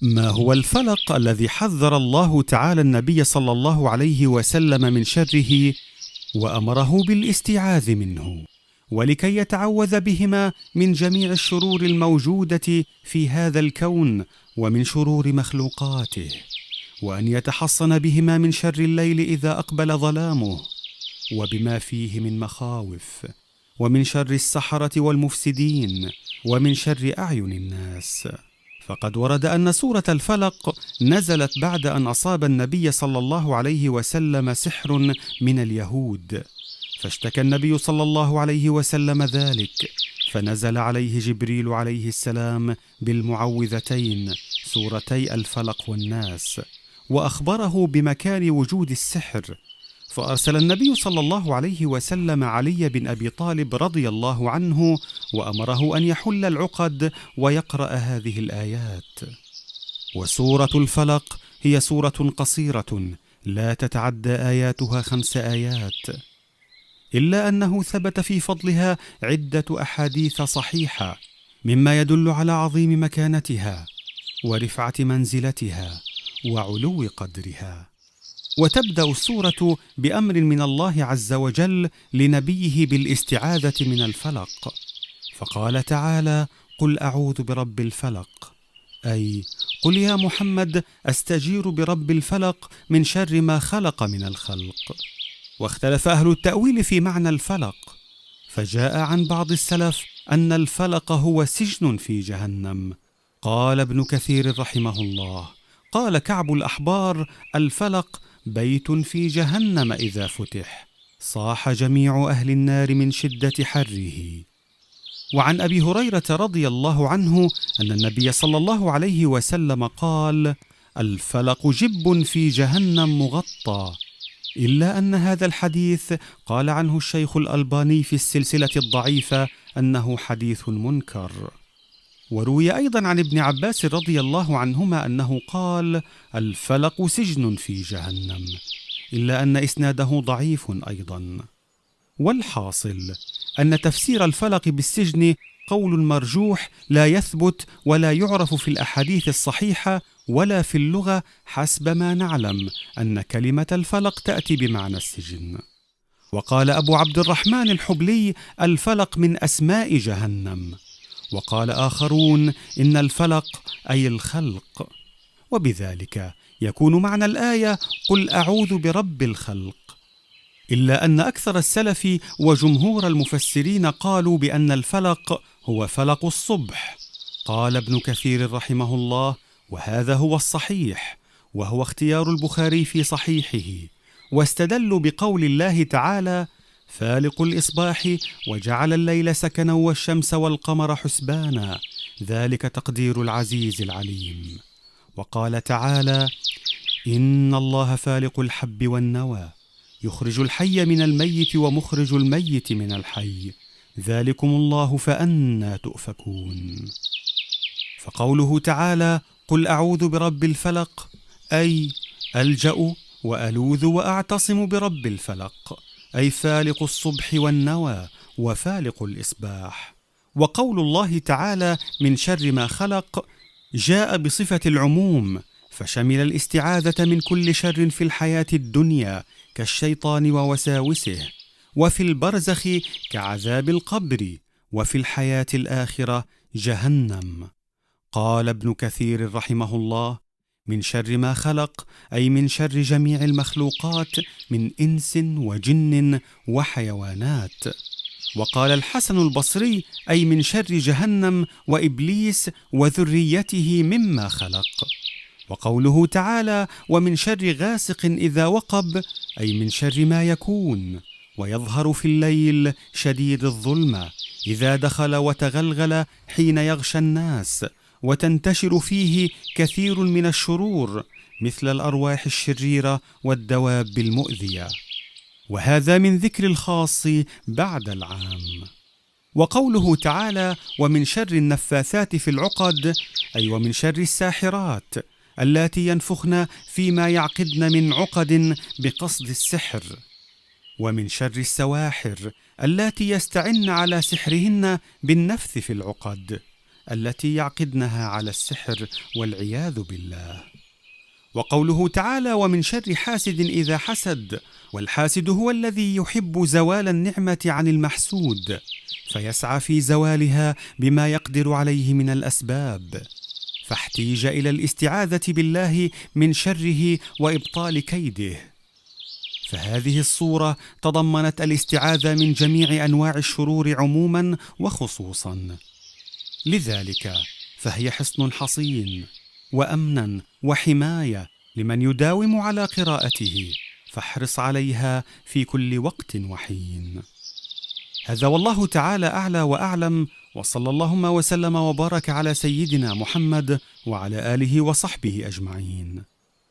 ما هو الفلق الذي حذر الله تعالى النبي صلى الله عليه وسلم من شره وأمره بالاستعاذ منه، ولكي يتعوذ بهما من جميع الشرور الموجودة في هذا الكون ومن شرور مخلوقاته، وأن يتحصن بهما من شر الليل إذا أقبل ظلامه وبما فيه من مخاوف، ومن شر السحرة والمفسدين، ومن شر أعين الناس. فقد ورد أن سورة الفلق نزلت بعد أن أصاب النبي صلى الله عليه وسلم سحر من اليهود، فاشتكى النبي صلى الله عليه وسلم ذلك، فنزل عليه جبريل عليه السلام بالمعوذتين سورتي الفلق والناس، وأخبره بمكان وجود السحر، فأرسل النبي صلى الله عليه وسلم علي بن أبي طالب رضي الله عنه وأمره أن يحل العقد ويقرأ هذه الآيات. وسورة الفلق هي سورة قصيرة لا تتعدى آياتها 5 آيات، إلا أنه ثبت في فضلها عدة أحاديث صحيحة مما يدل على عظيم مكانتها ورفعة منزلتها وعلو قدرها. وتبدأ السورة بأمر من الله عز وجل لنبيه بالاستعاذة من الفلق، فقال تعالى: قل أعوذ برب الفلق، أي قل يا محمد أستجير برب الفلق من شر ما خلق من الخلق. واختلف أهل التأويل في معنى الفلق، فجاء عن بعض السلف أن الفلق هو سجن في جهنم. قال ابن كثير رحمه الله: قال كعب الأحبار: الفلق بيت في جهنم إذا فتح صاح جميع أهل النار من شدة حره. وعن أبي هريرة رضي الله عنه أن النبي صلى الله عليه وسلم قال: الفلق جب في جهنم مغطى، إلا أن هذا الحديث قال عنه الشيخ الألباني في السلسلة الضعيفة أنه حديث منكر. وروي أيضا عن ابن عباس رضي الله عنهما أنه قال: الفلق سجن في جهنم، إلا أن إسناده ضعيف أيضا. والحاصل أن تفسير الفلق بالسجن قول مرجوح لا يثبت ولا يعرف في الأحاديث الصحيحة ولا في اللغة، حسب ما نعلم أن كلمة الفلق تأتي بمعنى السجن. وقال أبو عبد الرحمن الحبلي: الفلق من أسماء جهنم. وقال آخرون: إن الفلق أي الخلق. وبذلك يكون معنى الآية: قل أعوذ برب الخلق. إلا أن أكثر السلف وجمهور المفسرين قالوا بأن الفلق هو فلق الصبح. قال ابن كثير رحمه الله: وهذا هو الصحيح، وهو اختيار البخاري في صحيحه، واستدلوا بقول الله تعالى: فالق الإصباح وجعل الليل سكنا والشمس والقمر حسبانا ذلك تقدير العزيز العليم. وقال تعالى: إن الله فالق الحب والنوى يخرج الحي من الميت ومخرج الميت من الحي ذلكم الله فأنى تؤفكون. فقوله تعالى: قل أعوذ برب الفلق، أي ألجأ وألوذ وأعتصم برب الفلق، أي فالق الصبح والنوى وفالق الإصباح. وقول الله تعالى: من شر ما خلق جاء بصفة العموم، فشمل الاستعاذة من كل شر في الحياة الدنيا كالشيطان ووساوسه، وفي البرزخ كعذاب القبر، وفي الحياة الآخرة جهنم. قال ابن كثير رحمه الله: من شر ما خلق أي من شر جميع المخلوقات من إنس وجن وحيوانات. وقال الحسن البصري: أي من شر جهنم وإبليس وذريته مما خلق. وقوله تعالى: ومن شر غاسق إذا وقب، أي من شر ما يكون ويظهر في الليل شديد الظلمة إذا دخل وتغلغل حين يغشى الناس، وتنتشر فيه كثير من الشرور مثل الأرواح الشريرة والدواب المؤذية. وهذا من ذكر الخاص بعد العام. وقوله تعالى: ومن شر النفاثات في العقد، أي ومن شر الساحرات اللاتي ينفخن فيما يعقدن من عقد بقصد السحر، ومن شر السواحر اللاتي يستعن على سحرهن بالنفث في العقد، التي يعقدنها على السحر والعياذ بالله. وقوله تعالى: ومن شر حاسد إذا حسد، والحاسد هو الذي يحب زوال النعمة عن المحسود فيسعى في زوالها بما يقدر عليه من الأسباب، فاحتيج إلى الاستعاذة بالله من شره وإبطال كيده. فهذه الصورة تضمنت الاستعاذة من جميع أنواع الشرور عموما وخصوصا، لذلك فهي حصن حصين وأمنا وحماية لمن يداوم على قراءته، فاحرص عليها في كل وقت وحين. هذا والله تعالى أعلى وأعلم، وصلى اللهم وسلم وبارك على سيدنا محمد وعلى آله وصحبه أجمعين.